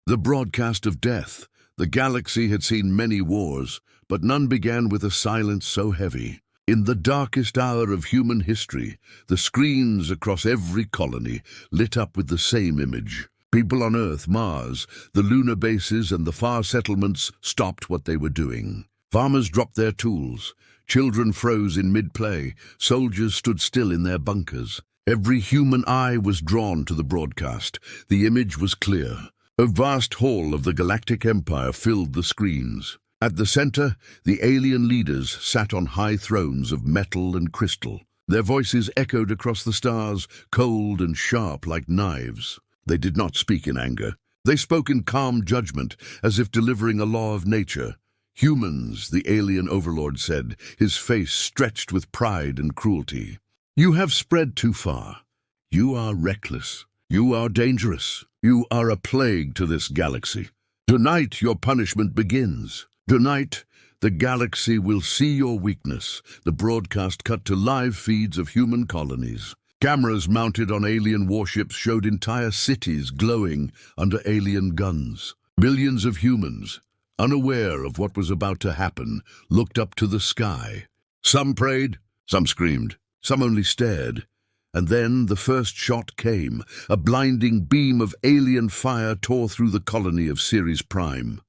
The broadcast of death. The galaxy had seen many wars, but none began with a silence so heavy. In the darkest hour of human history, the screens across every colony lit up with the same image. People on Earth, Mars, the lunar bases and the far settlements stopped what they were doing. Farmers dropped their tools. Children froze in mid-play. Soldiers stood still in their bunkers. Every human eye was drawn to the broadcast. The image was clear. A vast hall of the Galactic Empire filled the screens. At the center, the alien leaders sat on high thrones of metal and crystal. Their voices echoed across the stars, cold and sharp like knives. They did not speak in anger. They spoke in calm judgment, as if delivering a law of nature. "Humans," the alien overlord said, his face stretched with pride and cruelty. "You have spread too far. You are reckless. You are dangerous. You are a plague to this galaxy. Tonight your punishment begins. Tonight, the galaxy will see your weakness." The broadcast cut to live feeds of human colonies. Cameras mounted on alien warships showed entire cities glowing under alien guns. Billions of humans, unaware of what was about to happen, looked up to the sky. Some prayed, some screamed, some only stared. And then the first shot came. A blinding beam of alien fire tore through the colony of Ceres Prime.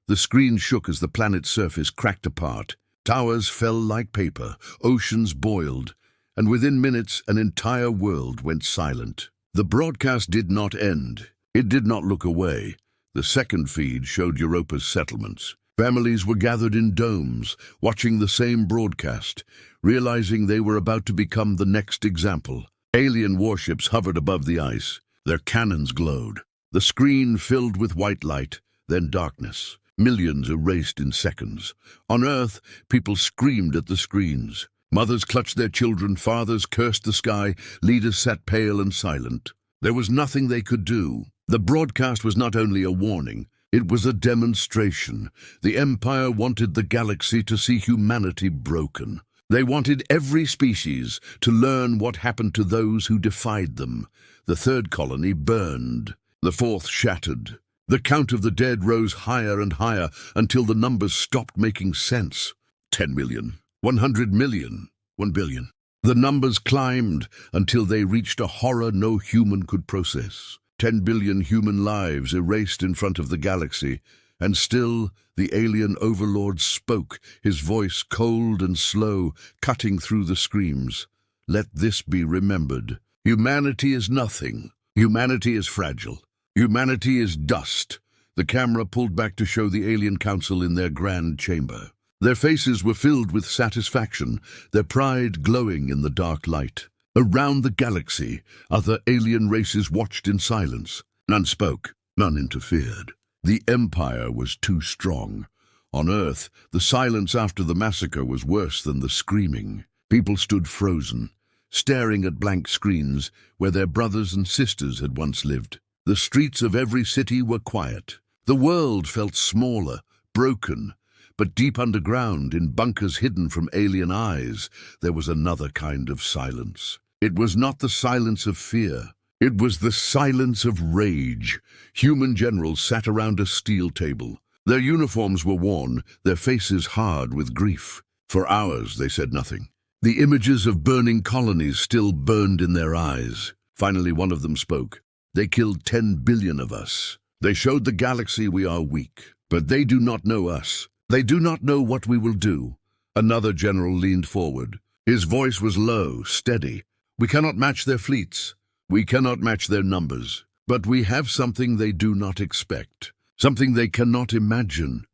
The screen shook as the planet's surface cracked apart. Towers fell like paper, oceans boiled, and within minutes an entire world went silent. The broadcast did not end. It did not look away. The second feed showed Europa's settlements. Families were gathered in domes, watching the same broadcast, realizing they were about to become the next example. Alien warships hovered above the ice. Their cannons glowed. The screen filled with white light, then darkness. Millions erased in seconds. On Earth, people screamed at the screens. Mothers clutched their children, fathers cursed the sky, leaders sat pale and silent. There was nothing they could do. The broadcast was not only a warning, it was a demonstration. The Empire wanted the galaxy to see humanity broken. They wanted every species to learn what happened to those who defied them. The third colony burned. The fourth shattered. The count of the dead rose higher and higher until the numbers stopped making sense. 10 million, 100 million, 1 billion. The numbers climbed until they reached a horror no human could process. 10 billion human lives erased in front of the galaxy, and still the alien overlord spoke, his voice cold and slow, cutting through the screams. "Let this be remembered. Humanity is nothing. Humanity is fragile. Humanity is dust." The camera pulled back to show the alien council in their grand chamber. Their faces were filled with satisfaction, their pride glowing in the dark light. Around the galaxy, other alien races watched in silence. None spoke, none interfered. The Empire was too strong. On Earth, the silence after the massacre was worse than the screaming. People stood frozen, staring at blank screens where their brothers and sisters had once lived. The streets of every city were quiet. The world felt smaller, broken, but deep underground, in bunkers hidden from alien eyes, there was another kind of silence. It was not the silence of fear. It was the silence of rage. Human generals sat around a steel table. Their uniforms were worn, their faces hard with grief. For hours they said nothing. The images of burning colonies still burned in their eyes. Finally one of them spoke. "They killed 10 billion of us. They showed the galaxy we are weak. But they do not know us. They do not know what we will do." Another general leaned forward. His voice was low, steady. "We cannot match their fleets. We cannot match their numbers. But we have something they do not expect. Something they cannot imagine."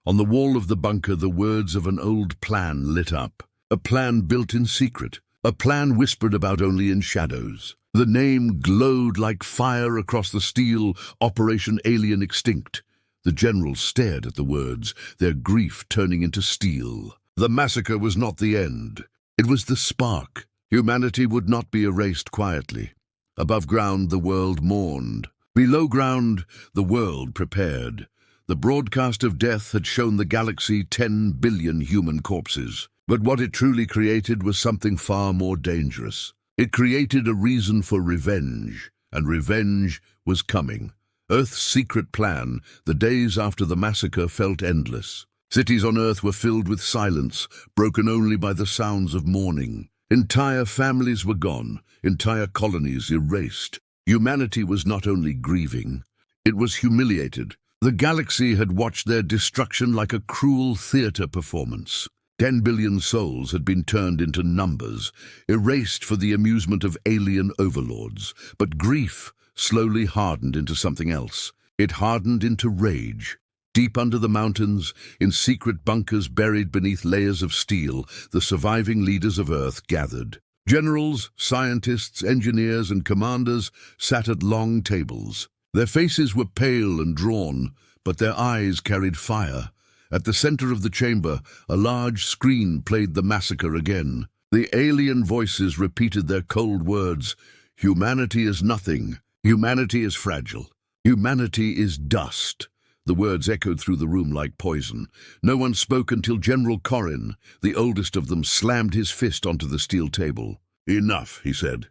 On the wall of the bunker, the words of an old plan lit up. A plan built in secret. A plan whispered about only in shadows. The name glowed like fire across the steel. Operation Alien Extinct. The generals stared at the words, their grief turning into steel. The massacre was not the end. It was the spark. Humanity would not be erased quietly. Above ground, the world mourned. Below ground, the world prepared. The broadcast of death had shown the galaxy 10 billion human corpses. But what it truly created was something far more dangerous. It created a reason for revenge, and revenge was coming. Earth's secret plan, the days after the massacre, felt endless. Cities on Earth were filled with silence, broken only by the sounds of mourning. Entire families were gone, entire colonies erased. Humanity was not only grieving, it was humiliated. The galaxy had watched their destruction like a cruel theater performance. 10 billion souls had been turned into numbers, erased for the amusement of alien overlords. But grief slowly hardened into something else. It hardened into rage. Deep under the mountains, in secret bunkers buried beneath layers of steel, the surviving leaders of Earth gathered. Generals, scientists, engineers, and commanders sat at long tables. Their faces were pale and drawn, but their eyes carried fire. At the center of the chamber, a large screen played the massacre again. The alien voices repeated their cold words. Humanity is nothing. Humanity is fragile. Humanity is dust. The words echoed through the room like poison. No one spoke until General Corrin, the oldest of them, slammed his fist onto the steel table. "Enough," he said.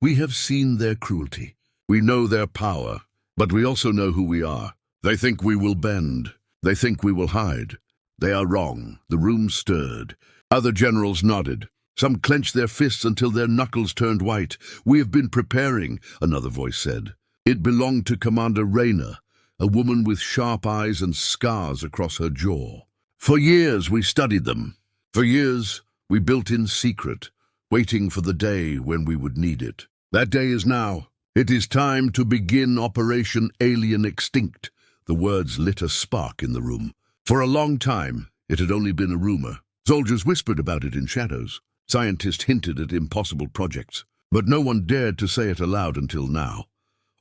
"We have seen their cruelty. We know their power, but we also know who we are. They think we will bend. They think we will hide. They are wrong." The room stirred. Other generals nodded. Some clenched their fists until their knuckles turned white. "We have been preparing," another voice said. It belonged to Commander Rayna, a woman with sharp eyes and scars across her jaw. "For years we studied them. For years we built in secret, waiting for the day when we would need it. That day is now. It is time to begin Operation Alien Extinct." The words lit a spark in the room. For a long time, it had only been a rumor. Soldiers whispered about it in shadows. Scientists hinted at impossible projects. But no one dared to say it aloud until now.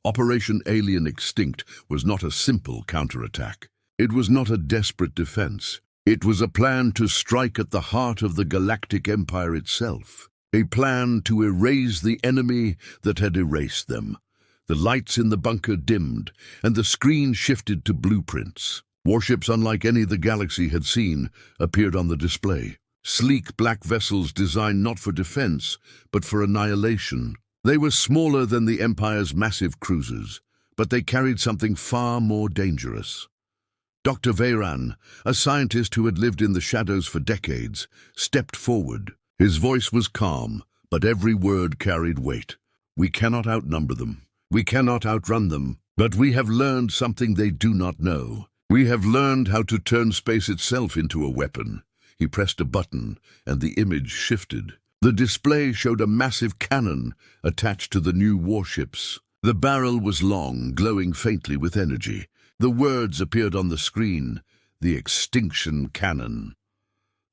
Operation Alien Extinct was not a simple counterattack. It was not a desperate defense. It was a plan to strike at the heart of the Galactic Empire itself. A plan to erase the enemy that had erased them. The lights in the bunker dimmed, and the screen shifted to blueprints. Warships unlike any the galaxy had seen appeared on the display. Sleek black vessels designed not for defense, but for annihilation. They were smaller than the Empire's massive cruisers, but they carried something far more dangerous. Dr. Veyran, a scientist who had lived in the shadows for decades, stepped forward. His voice was calm, but every word carried weight. "We cannot outnumber them. We cannot outrun them, but we have learned something they do not know. We have learned how to turn space itself into a weapon." He pressed a button, and the image shifted. The display showed a massive cannon attached to the new warships. The barrel was long, glowing faintly with energy. The words appeared on the screen: "The Extinction Cannon."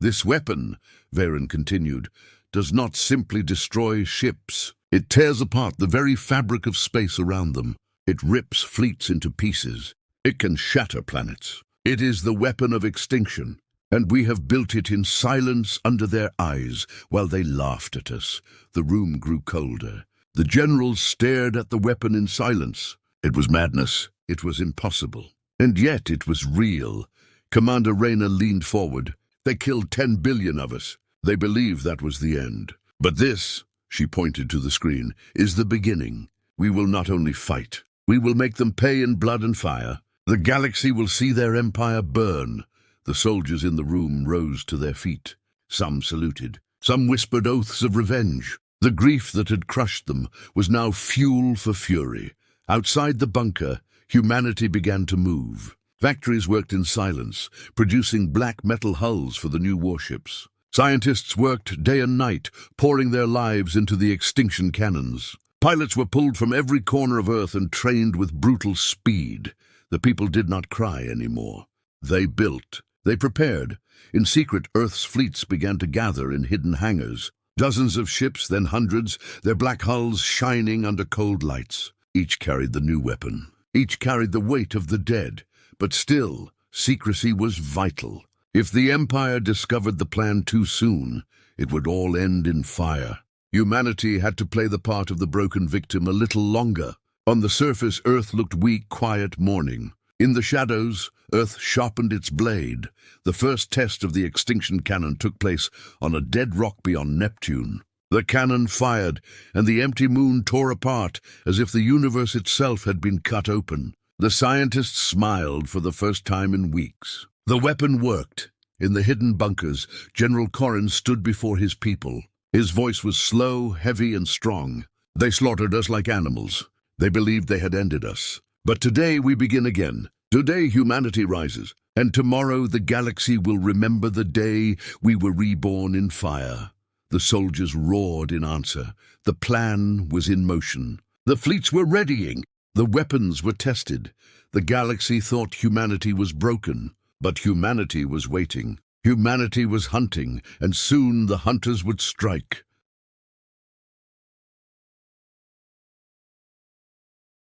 "This weapon," Veyran continued, "does not simply destroy ships. It tears apart the very fabric of space around them. It rips fleets into pieces. It can shatter planets. It is the weapon of extinction, and we have built it in silence under their eyes while they laughed at us." The room grew colder. The generals stared at the weapon in silence. It was madness. It was impossible. And yet it was real. Commander Rayna leaned forward. "They killed 10 billion of us. They believed that was the end. But this," she pointed to the screen, "is the beginning. We will not only fight. We will make them pay in blood and fire. The galaxy will see their empire burn." The soldiers in the room rose to their feet. Some saluted. Some whispered oaths of revenge. The grief that had crushed them was now fuel for fury. Outside the bunker, humanity began to move. Factories worked in silence, producing black metal hulls for the new warships. Scientists worked day and night, pouring their lives into the extinction cannons. Pilots were pulled from every corner of Earth and trained with brutal speed. The people did not cry anymore. They built. They prepared. In secret, Earth's fleets began to gather in hidden hangars. Dozens of ships, then hundreds, their black hulls shining under cold lights. Each carried the new weapon. Each carried the weight of the dead. But still, secrecy was vital. If the Empire discovered the plan too soon, it would all end in fire. Humanity had to play the part of the broken victim a little longer. On the surface, Earth looked weak, quiet, mourning. In the shadows, Earth sharpened its blade. The first test of the extinction cannon took place on a dead rock beyond Neptune. The cannon fired, and the empty moon tore apart as if the universe itself had been cut open. The scientists smiled for the first time in weeks. The weapon worked. In the hidden bunkers, General Corrin stood before his people. His voice was slow, heavy, and strong. They slaughtered us like animals. They believed they had ended us. But today we begin again. Today humanity rises. And tomorrow the galaxy will remember the day we were reborn in fire. The soldiers roared in answer. The plan was in motion. The fleets were readying. The weapons were tested. The galaxy thought humanity was broken. But humanity was waiting. Humanity was hunting, and soon the hunters would strike.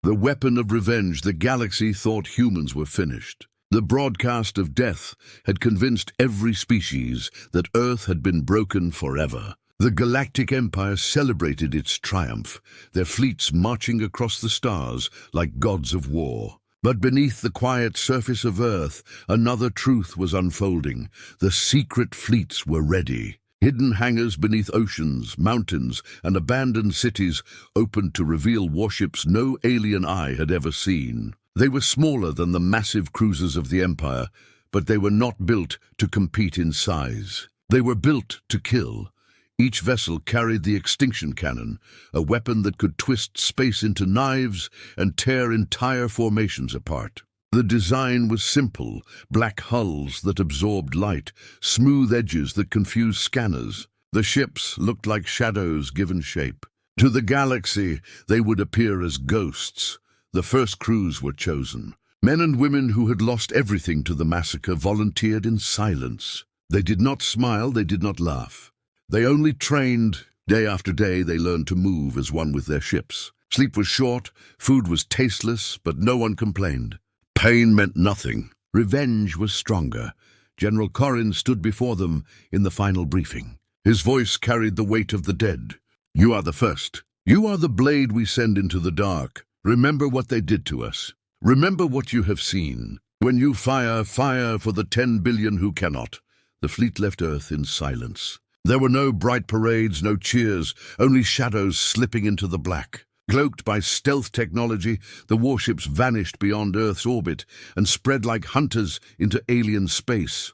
The weapon of revenge, the galaxy thought humans were finished. The broadcast of death had convinced every species that Earth had been broken forever. The Galactic Empire celebrated its triumph, their fleets marching across the stars like gods of war. But beneath the quiet surface of Earth, another truth was unfolding. The secret fleets were ready. Hidden hangars beneath oceans, mountains, and abandoned cities opened to reveal warships no alien eye had ever seen. They were smaller than the massive cruisers of the Empire, but they were not built to compete in size. They were built to kill. Each vessel carried the extinction cannon, a weapon that could twist space into knives and tear entire formations apart. The design was simple, black hulls that absorbed light, smooth edges that confused scanners. The ships looked like shadows given shape. To the galaxy, they would appear as ghosts. The first crews were chosen. Men and women who had lost everything to the massacre volunteered in silence. They did not smile, they did not laugh. They only trained. Day after day, they learned to move as one with their ships. Sleep was short, food was tasteless, but no one complained. Pain meant nothing. Revenge was stronger. General Corrin stood before them in the final briefing. His voice carried the weight of the dead. You are the first. You are the blade we send into the dark. Remember what they did to us. Remember what you have seen. When you fire, fire for the 10 billion who cannot. The fleet left Earth in silence. There were no bright parades, no cheers, only shadows slipping into the black. Cloaked by stealth technology, the warships vanished beyond Earth's orbit and spread like hunters into alien space.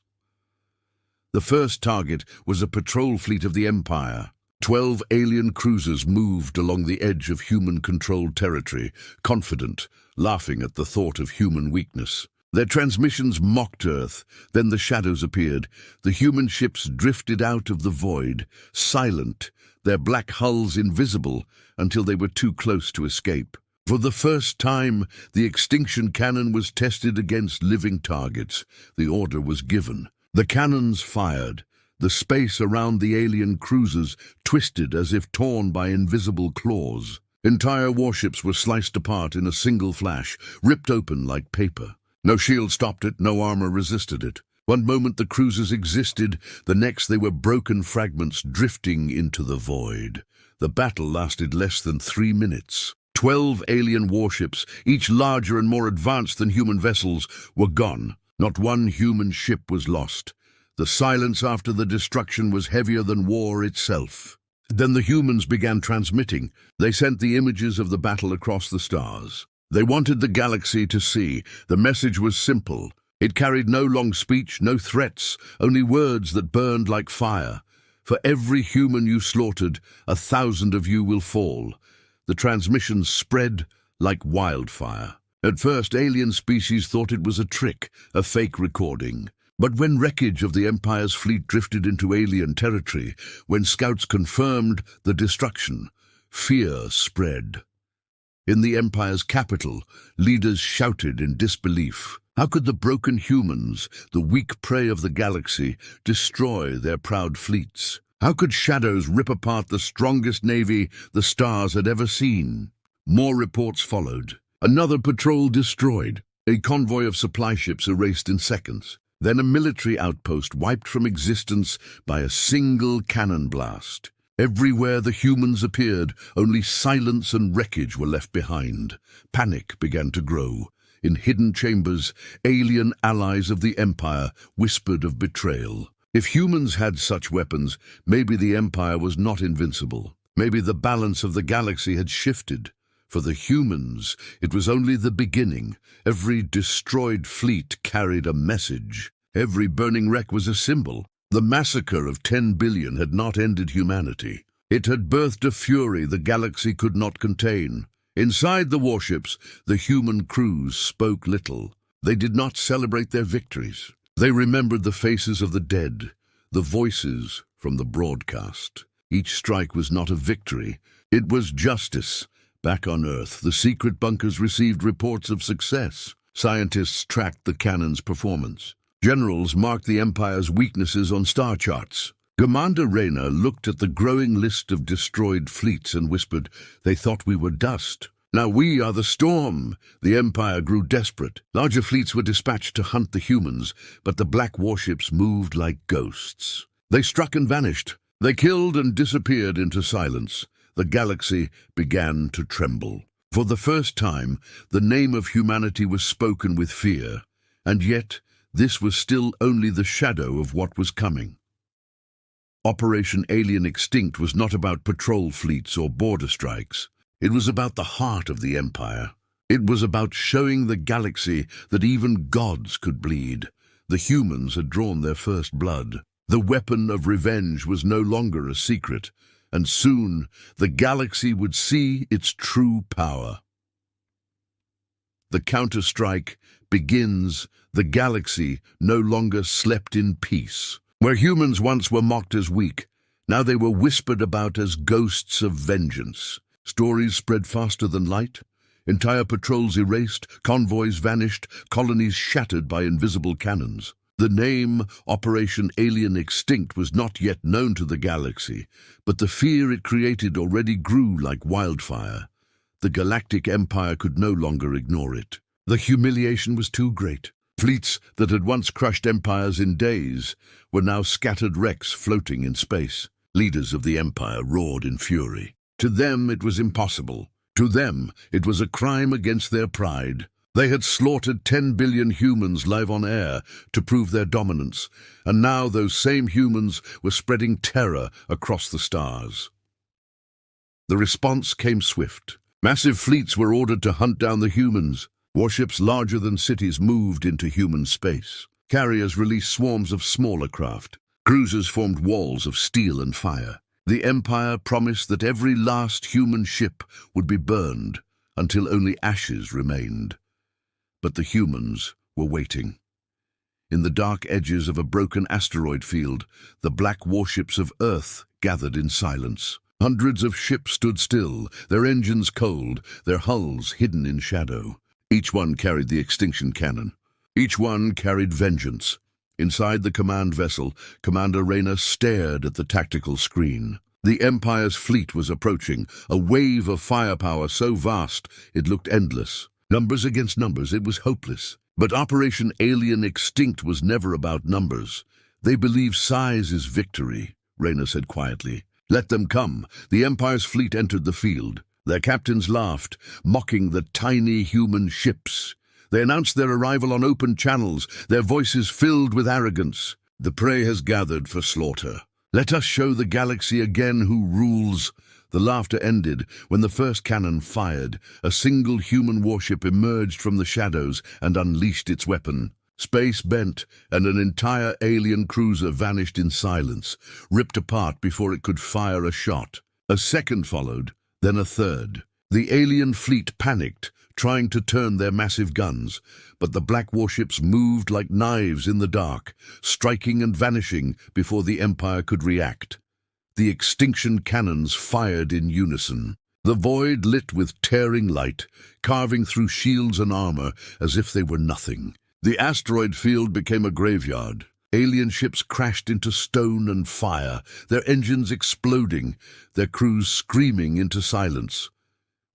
The first target was a patrol fleet of the Empire. 12 alien cruisers moved along the edge of human-controlled territory, confident, laughing at the thought of human weakness. Their transmissions mocked Earth. Then the shadows appeared. The human ships drifted out of the void, silent, their black hulls invisible until they were too close to escape. For the first time, the extinction cannon was tested against living targets. The order was given. The cannons fired. The space around the alien cruisers twisted as if torn by invisible claws. Entire warships were sliced apart in a single flash, ripped open like paper. No shield stopped it, no armor resisted it. One moment the cruisers existed, the next they were broken fragments drifting into the void. The battle lasted less than 3 minutes. 12 alien warships, each larger and more advanced than human vessels, were gone. Not one human ship was lost. The silence after the destruction was heavier than war itself. Then the humans began transmitting. They sent the images of the battle across the stars. They wanted the galaxy to see. The message was simple. It carried no long speech, no threats, only words that burned like fire. For every human you slaughtered, 1,000 of you will fall. The transmissions spread like wildfire. At first, alien species thought it was a trick, a fake recording. But when wreckage of the Empire's fleet drifted into alien territory, when scouts confirmed the destruction, fear spread. In the Empire's capital, leaders shouted in disbelief. How could the broken humans, the weak prey of the galaxy, destroy their proud fleets? How could shadows rip apart the strongest navy the stars had ever seen? More reports followed. Another patrol destroyed. A convoy of supply ships erased in seconds. Then a military outpost wiped from existence by a single cannon blast. Everywhere the humans appeared, only silence and wreckage were left behind. Panic began to grow. In hidden chambers, alien allies of the Empire whispered of betrayal. If humans had such weapons, maybe the Empire was not invincible. Maybe the balance of the galaxy had shifted. For the humans, it was only the beginning. Every destroyed fleet carried a message. Every burning wreck was a symbol. The massacre of 10 billion had not ended humanity. It had birthed a fury the galaxy could not contain. Inside the warships, the human crews spoke little. They did not celebrate their victories. They remembered the faces of the dead, the voices from the broadcast. Each strike was not a victory. It was justice. Back on Earth, the secret bunkers received reports of success. Scientists tracked the cannon's performance. Generals marked the Empire's weaknesses on star charts. Commander Reyna looked at the growing list of destroyed fleets and whispered, "They thought we were dust. Now we are the storm." The Empire grew desperate. Larger fleets were dispatched to hunt the humans, but the black warships moved like ghosts. They struck and vanished. They killed and disappeared into silence. The galaxy began to tremble. For the first time, the name of humanity was spoken with fear, and yet this was still only the shadow of what was coming. Operation Alien Extinct was not about patrol fleets or border strikes. It was about the heart of the Empire. It was about showing the galaxy that even gods could bleed. The humans had drawn their first blood. The weapon of revenge was no longer a secret, and soon the galaxy would see its true power. The counter-strike begins. The galaxy no longer slept in peace. Where humans once were mocked as weak, now they were whispered about as ghosts of vengeance. Stories spread faster than light. Entire patrols erased, convoys vanished, colonies shattered by invisible cannons. The name Operation Alien Extinct was not yet known to the galaxy, but the fear it created already grew like wildfire. The Galactic Empire could no longer ignore it. The humiliation was too great. Fleets that had once crushed empires in days were now scattered wrecks floating in space. Leaders of the Empire roared in fury. To them it was impossible. To them it was a crime against their pride. They had slaughtered 10 billion humans live on air to prove their dominance, and now those same humans were spreading terror across the stars. The response came swift. Massive fleets were ordered to hunt down the humans. Warships larger than cities moved into human space. Carriers released swarms of smaller craft. Cruisers formed walls of steel and fire. The Empire promised that every last human ship would be burned until only ashes remained. But the humans were waiting. In the dark edges of a broken asteroid field, the black warships of Earth gathered in silence. Hundreds of ships stood still, their engines cold, their hulls hidden in shadow. Each one carried the extinction cannon. Each one carried vengeance. Inside the command vessel, Commander Reyna stared at the tactical screen. The Empire's fleet was approaching, a wave of firepower so vast it looked endless. Numbers against numbers, it was hopeless. But Operation Alien Extinct was never about numbers. They believe size is victory, Reyna said quietly. Let them come. The Empire's fleet entered the field. Their captains laughed, mocking the tiny human ships. They announced their arrival on open channels, their voices filled with arrogance. The prey has gathered for slaughter. Let us show the galaxy again who rules. The laughter ended when the first cannon fired. A single human warship emerged from the shadows and unleashed its weapon. Space bent, and an entire alien cruiser vanished in silence, ripped apart before it could fire a shot. A second followed, then a third. The alien fleet panicked, trying to turn their massive guns, but the black warships moved like knives in the dark, striking and vanishing before the Empire could react. The extinction cannons fired in unison. The void lit with tearing light, carving through shields and armor as if they were nothing. The asteroid field became a graveyard. Alien ships crashed into stone and fire, their engines exploding, their crews screaming into silence.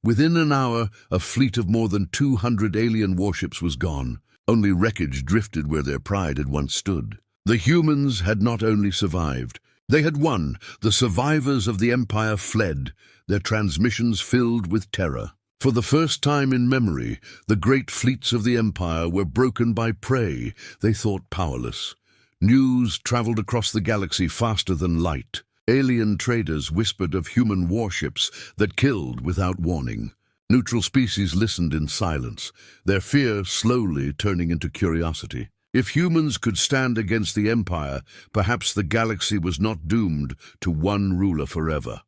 Within an hour, a fleet of more than 200 alien warships was gone. Only wreckage drifted where their pride had once stood. The humans had not only survived, they had won. The survivors of the Empire fled, their transmissions filled with terror. For the first time in memory, the great fleets of the Empire were broken by prey they thought powerless. News traveled across the galaxy faster than light. Alien traders whispered of human warships that killed without warning. Neutral species listened in silence, their fear slowly turning into curiosity. If humans could stand against the Empire, perhaps the galaxy was not doomed to one ruler forever.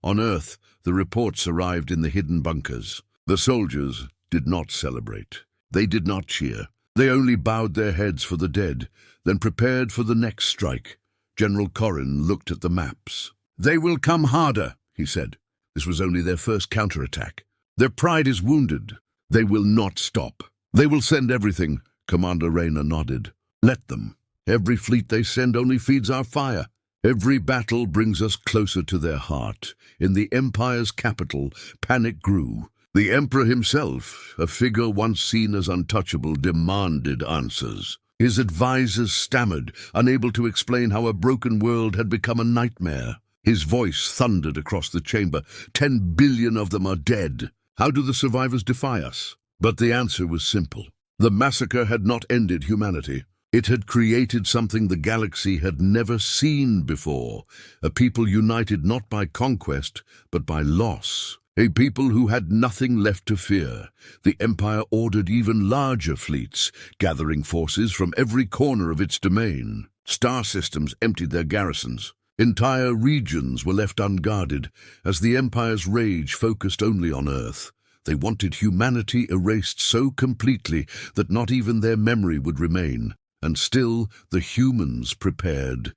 On Earth, the reports arrived in the hidden bunkers. The soldiers did not celebrate. They did not cheer. They only bowed their heads for the dead, then prepared for the next strike. General Corrin looked at the maps. "They will come harder," he said. This was only their first counterattack. "Their pride is wounded. They will not stop. They will send everything." Commander Rayner nodded. "Let them. Every fleet they send only feeds our fire. Every battle brings us closer to their heart." In the Empire's capital, panic grew. The Emperor himself, a figure once seen as untouchable, demanded answers. His advisors stammered, unable to explain how a broken world had become a nightmare. His voice thundered across the chamber. 10 billion of them are dead. How do the survivors defy us? But the answer was simple. The massacre had not ended humanity. It had created something the galaxy had never seen before, a people united not by conquest, but by loss. A people who had nothing left to fear. The Empire ordered even larger fleets, gathering forces from every corner of its domain. Star systems emptied their garrisons. Entire regions were left unguarded, as the Empire's rage focused only on Earth. They wanted humanity erased so completely that not even their memory would remain. And still, the humans prepared.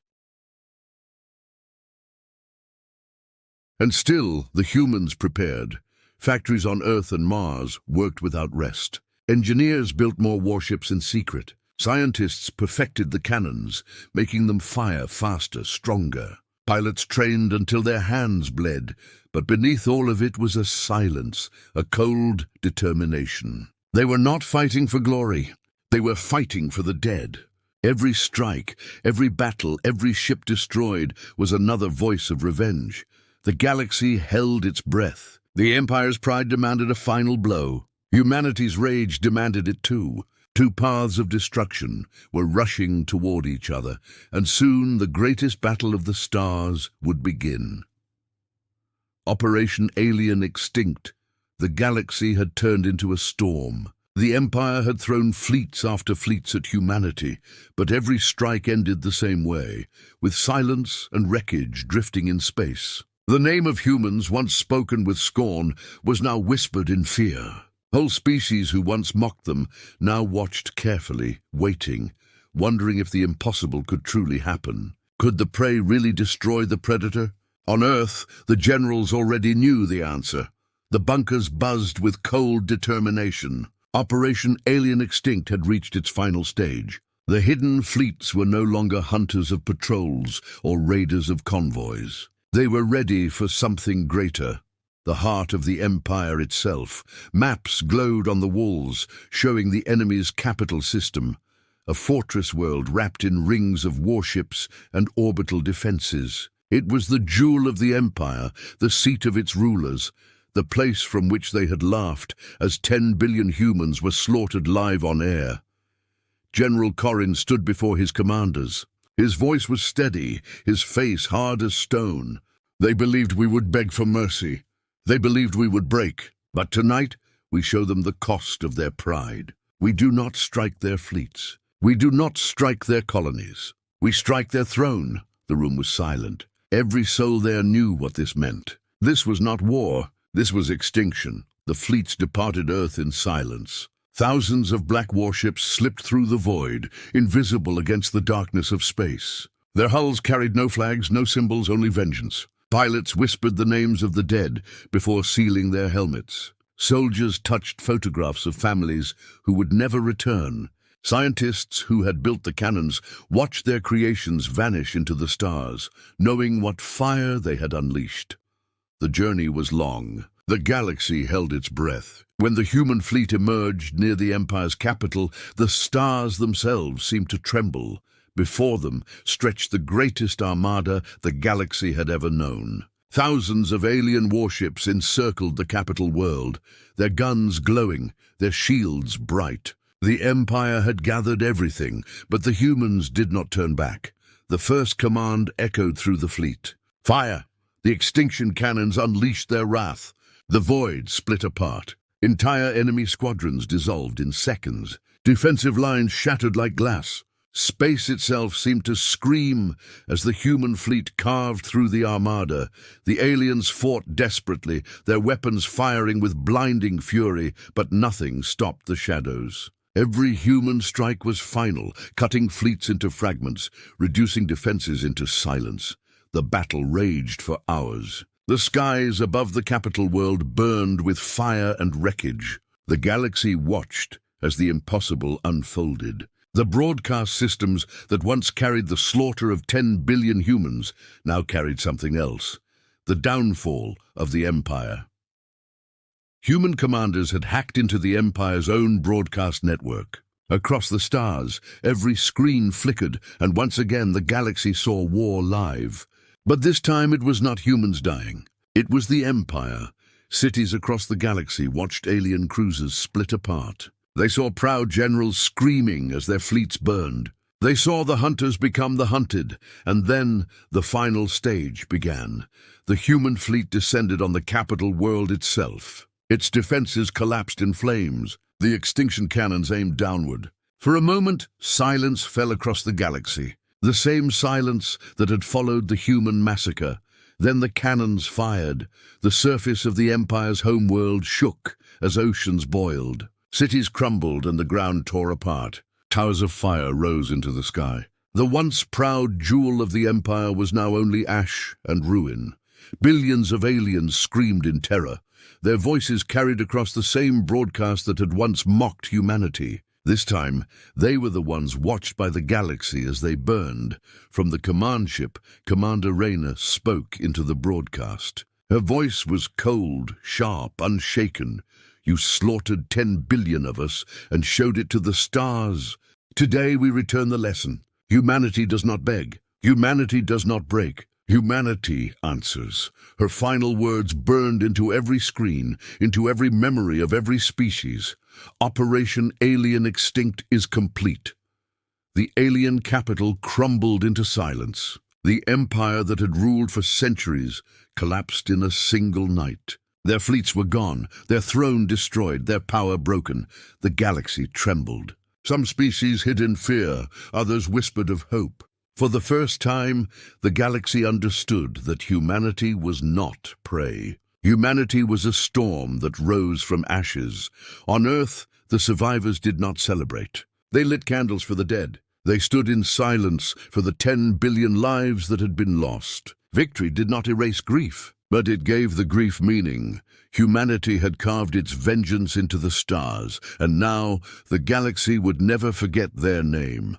Factories on Earth and Mars worked without rest. Engineers built more warships in secret. Scientists perfected the cannons, making them fire faster, stronger. Pilots trained until their hands bled, but beneath all of it was a silence, a cold determination. They were not fighting for glory. They were fighting for the dead. Every strike, every battle, every ship destroyed was another voice of revenge. The galaxy held its breath. The Empire's pride demanded a final blow. Humanity's rage demanded it too. Two paths of destruction were rushing toward each other, and soon the greatest battle of the stars would begin. Operation Alien Extinct. The galaxy had turned into a storm. The Empire had thrown fleets after fleets at humanity, but every strike ended the same way, with silence and wreckage drifting in space. The name of humans, once spoken with scorn, was now whispered in fear. Whole species who once mocked them now watched carefully, waiting, wondering if the impossible could truly happen. Could the prey really destroy the predator? On Earth, the generals already knew the answer. The bunkers buzzed with cold determination. Operation Alien Extinct had reached its final stage. The hidden fleets were no longer hunters of patrols or raiders of convoys. They were ready for something greater. The heart of the Empire itself. Maps glowed on the walls, showing the enemy's capital system. A fortress world wrapped in rings of warships and orbital defenses. It was the jewel of the Empire, the seat of its rulers, the place from which they had laughed as 10 billion humans were slaughtered live on air. General Corrin stood before his commanders. His voice was steady, his face hard as stone. They believed we would beg for mercy. They believed we would break. But tonight, we show them the cost of their pride. We do not strike their fleets. We do not strike their colonies. We strike their throne. The room was silent. Every soul there knew what this meant. This was not war. This was extinction. The fleets departed Earth in silence. Thousands of black warships slipped through the void, invisible against the darkness of space. Their hulls carried no flags, no symbols, only vengeance. Pilots whispered the names of the dead before sealing their helmets. Soldiers touched photographs of families who would never return. Scientists who had built the cannons watched their creations vanish into the stars, knowing what fire they had unleashed. The journey was long. The galaxy held its breath. When the human fleet emerged near the Empire's capital, the stars themselves seemed to tremble. Before them stretched the greatest armada the galaxy had ever known. Thousands of alien warships encircled the capital world, their guns glowing, their shields bright. The Empire had gathered everything, but the humans did not turn back. The first command echoed through the fleet. Fire! The extinction cannons unleashed their wrath. The void split apart. Entire enemy squadrons dissolved in seconds. Defensive lines shattered like glass. Space itself seemed to scream as the human fleet carved through the armada. The aliens fought desperately, their weapons firing with blinding fury, but nothing stopped the shadows. Every human strike was final, cutting fleets into fragments, reducing defenses into silence. The battle raged for hours. The skies above the capital world burned with fire and wreckage. The galaxy watched as the impossible unfolded. The broadcast systems that once carried the slaughter of 10 billion humans now carried something else: the downfall of the Empire. Human commanders had hacked into the Empire's own broadcast network. Across the stars, every screen flickered, and once again the galaxy saw war live. But this time it was not humans dying. It was the Empire. Cities across the galaxy watched alien cruisers split apart. They saw proud generals screaming as their fleets burned. They saw the hunters become the hunted, and then the final stage began. The human fleet descended on the capital world itself. Its defenses collapsed in flames. The extinction cannons aimed downward. For a moment, silence fell across the galaxy. The same silence that had followed the human massacre. Then the cannons fired. The surface of the Empire's homeworld shook as oceans boiled. Cities crumbled and the ground tore apart. Towers of fire rose into the sky. The once proud jewel of the Empire was now only ash and ruin. Billions of aliens screamed in terror. Their voices carried across the same broadcast that had once mocked humanity. This time, they were the ones watched by the galaxy as they burned. From the command ship, Commander Rayna spoke into the broadcast. Her voice was cold, sharp, unshaken. You slaughtered 10 billion of us and showed it to the stars. Today we return the lesson. Humanity does not beg. Humanity does not break. Humanity answers. Her final words burned into every screen, into every memory of every species. Operation Alien Extinct is complete. The alien capital crumbled into silence. The empire that had ruled for centuries collapsed in a single night. Their fleets were gone, their throne destroyed, their power broken. The galaxy trembled. Some species hid in fear, others whispered of hope. For the first time, the galaxy understood that humanity was not prey. Humanity was a storm that rose from ashes. On Earth, the survivors did not celebrate. They lit candles for the dead. They stood in silence for the 10 billion lives that had been lost. Victory did not erase grief, but it gave the grief meaning. Humanity had carved its vengeance into the stars, and now the galaxy would never forget their name.